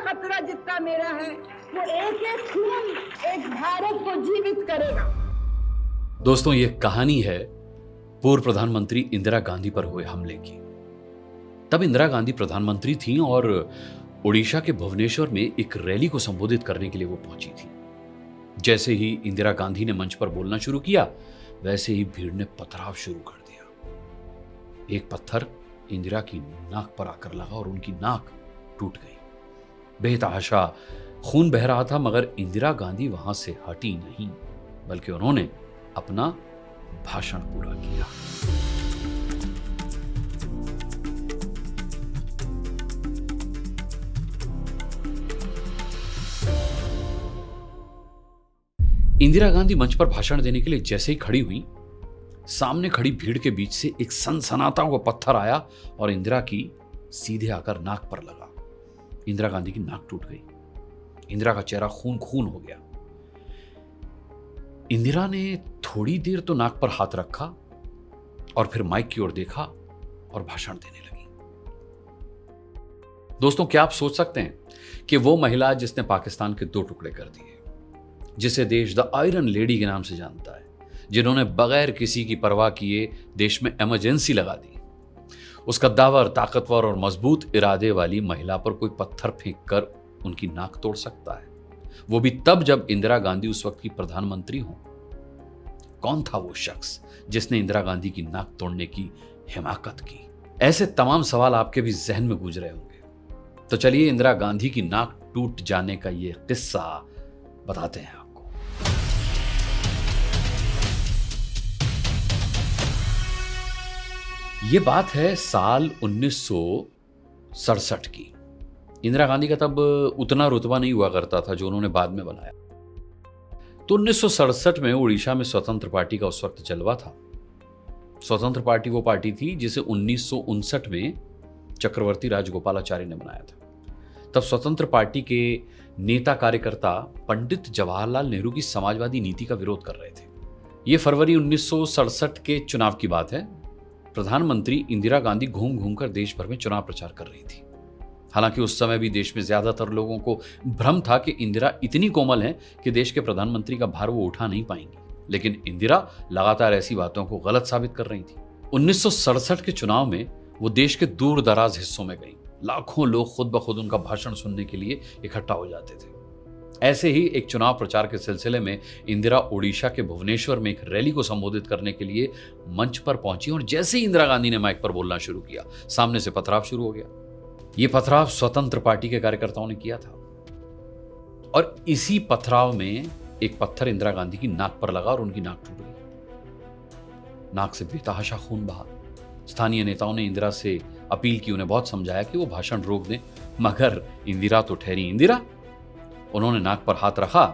खतरा जितना मेरा है, वो एक एक खून एक भारत को जीवित करेगा। दोस्तों, ये कहानी है पूर्व प्रधानमंत्री इंदिरा गांधी पर हुए हमले की। तब इंदिरा गांधी प्रधानमंत्री थीं और ओडिशा के भुवनेश्वर में एक रैली को संबोधित करने के लिए वो पहुंची थी। जैसे ही इंदिरा गांधी ने मंच पर बोलना शुरू किया, वैसे ही भीड़ ने पथराव शुरू कर दिया। एक पत्थर इंदिरा की नाक पर आकर लगा और उनकी नाक टूट गई। बेतहाशा खून बह रहा था, मगर इंदिरा गांधी वहां से हटी नहीं, बल्कि उन्होंने अपना भाषण पूरा किया। इंदिरा गांधी मंच पर भाषण देने के लिए जैसे ही खड़ी हुई, सामने खड़ी भीड़ के बीच से एक सनसनाता हुआ पत्थर आया और इंदिरा की सीधे आकर नाक पर लगा। इंदिरा गांधी की नाक टूट गई। इंदिरा का चेहरा खून खून हो गया। इंदिरा ने थोड़ी देर तो नाक पर हाथ रखा और फिर माइक की ओर देखा और भाषण देने लगी। दोस्तों, क्या आप सोच सकते हैं कि वो महिला जिसने पाकिस्तान के 2 टुकड़े कर दिए, जिसे देश द आयरन लेडी के नाम से जानता है, जिन्होंने बगैर किसी की परवाह किए देश में इमरजेंसी लगा दी, उस कद्दावर, ताकतवर और मजबूत इरादे वाली महिला पर कोई पत्थर फेंक कर उनकी नाक तोड़ सकता है? वो भी तब जब इंदिरा गांधी उस वक्त की प्रधानमंत्री हो। कौन था वो शख्स जिसने इंदिरा गांधी की नाक तोड़ने की हिमाकत की? ऐसे तमाम सवाल आपके भी जहन में गूंज रहे होंगे। तो चलिए इंदिरा गांधी की नाक टूट जाने का ये किस्सा बताते हैं आपको। ये बात है साल 1967 की। इंदिरा गांधी का तब उतना रुतबा नहीं हुआ करता था जो उन्होंने बाद में बनाया। तो 1967 में उड़ीसा में स्वतंत्र पार्टी का उस वक्त जलवा था। स्वतंत्र पार्टी वो पार्टी थी जिसे 1959 में चक्रवर्ती राजगोपालाचारी ने बनाया था। तब स्वतंत्र पार्टी के नेता कार्यकर्ता पंडित जवाहरलाल नेहरू की समाजवादी नीति का विरोध कर रहे थे। यह फरवरी 1967 के चुनाव की बात है। प्रधानमंत्री इंदिरा गांधी घूम घूमकर देश भर में चुनाव प्रचार कर रही थी। हालांकि उस समय भी देश में ज्यादातर लोगों को भ्रम था कि इंदिरा इतनी कोमल हैं कि देश के प्रधानमंत्री का भार वो उठा नहीं पाएंगी। लेकिन इंदिरा लगातार ऐसी बातों को गलत साबित कर रही थी। 1967 के चुनाव में वो देश के दूर दराज हिस्सों में गई। लाखों लोग खुद ब खुद उनका भाषण सुनने के लिए इकट्ठा हो जाते थे। ऐसे ही एक चुनाव प्रचार के सिलसिले में इंदिरा ओडिशा के भुवनेश्वर में एक रैली को संबोधित करने के लिए मंच पर पहुंची और जैसे ही इंदिरा गांधी ने माइक पर बोलना शुरू किया, सामने से पथराव शुरू हो गया। यह पथराव स्वतंत्र पार्टी के कार्यकर्ताओं ने किया था और इसी पथराव में एक पत्थर इंदिरा गांधी की नाक पर लगा और उनकी नाक टूट गई। नाक से बेतहाशा खून बहा। स्थानीय नेताओं ने इंदिरा से अपील की, उन्हें बहुत समझाया कि वो भाषण रोक दें, मगर इंदिरा तो ठहरी इंदिरा। उन्होंने नाक पर हाथ रखा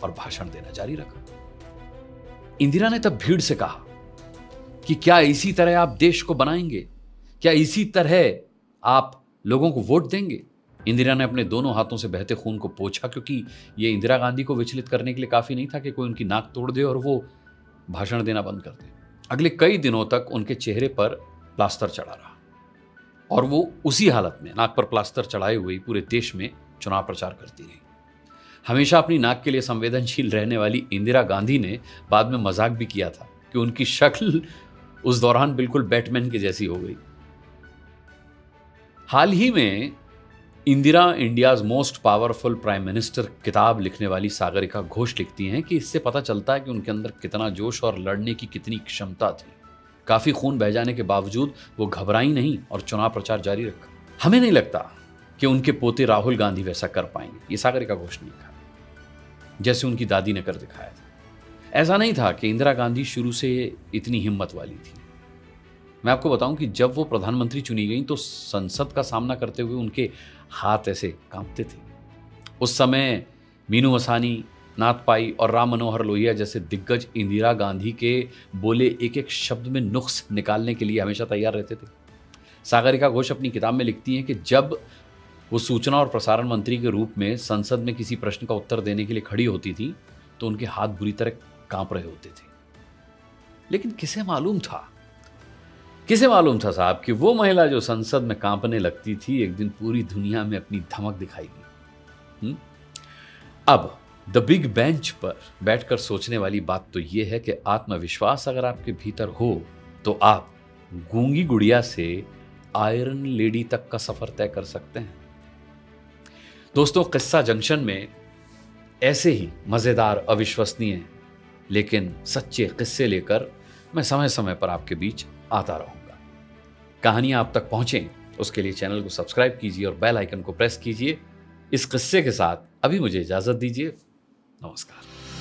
और भाषण देना जारी रखा। इंदिरा ने तब भीड़ से कहा कि क्या इसी तरह आप देश को बनाएंगे? क्या इसी तरह आप लोगों को वोट देंगे? इंदिरा ने अपने दोनों हाथों से बहते खून को पोंछा, क्योंकि यह इंदिरा गांधी को विचलित करने के लिए काफी नहीं था कि कोई उनकी नाक तोड़ दे और वो भाषण देना बंद कर दे। अगले कई दिनों तक उनके चेहरे पर प्लास्टर चढ़ा रहा और वो उसी हालत में नाक पर प्लास्टर चढ़ाए हुए पूरे देश में चुनाव प्रचार करती रही। हमेशा अपनी नाक के लिए संवेदनशील रहने वाली इंदिरा गांधी ने बाद में मजाक भी किया था कि उनकी शक्ल उस दौरान बिल्कुल बैटमैन की जैसी हो गई। हाल ही में Indira India's most powerful prime minister किताब लिखने वाली सागरिका घोष लिखती हैं कि इससे पता चलता है कि उनके अंदर कितना जोश और लड़ने की कितनी क्षमता थी। काफी खून बह जाने के बावजूद वो घबराई नहीं और चुनाव प्रचार जारी रखा। हमें नहीं लगता कि उनके पोते राहुल गांधी वैसा कर पाएंगे, ये सागरिका घोष ने लिखा, जैसे उनकी दादी ने कर दिखाया था। ऐसा नहीं था कि इंदिरा गांधी शुरू से इतनी हिम्मत वाली थी। मैं आपको बताऊं कि जब वो प्रधानमंत्री चुनी गई तो संसद का सामना करते हुए उनके हाथ ऐसे कांपते थे। उस समय मीनू मसानी, नाथ पाई और राम मनोहर लोहिया जैसे दिग्गज इंदिरा गांधी के बोले एक एक शब्द में नुक्स निकालने के लिए हमेशा तैयार रहते थे। सागरिका घोष अपनी किताब में लिखती हैं कि जब वो सूचना और प्रसारण मंत्री के रूप में संसद में किसी प्रश्न का उत्तर देने के लिए खड़ी होती थी तो उनके हाथ बुरी तरह कांप रहे होते थे। लेकिन किसे मालूम था साहब कि वो महिला जो संसद में कांपने लगती थी एक दिन पूरी दुनिया में अपनी धमक दिखाएगी। अब द बिग बेंच पर बैठकर सोचने वाली बात तो यह है कि आत्मविश्वास अगर आपके भीतर हो तो आप गूंगी गुड़िया से आयरन लेडी तक का सफर तय कर सकते हैं। दोस्तों, किस्सा जंक्शन में ऐसे ही मजेदार, अविश्वसनीय लेकिन सच्चे किस्से लेकर मैं समय समय पर आपके बीच आता रहूंगा। कहानियां आप तक पहुंचें उसके लिए चैनल को सब्सक्राइब कीजिए और बेल आइकन को प्रेस कीजिए। इस किस्से के साथ अभी मुझे इजाजत दीजिए। नमस्कार।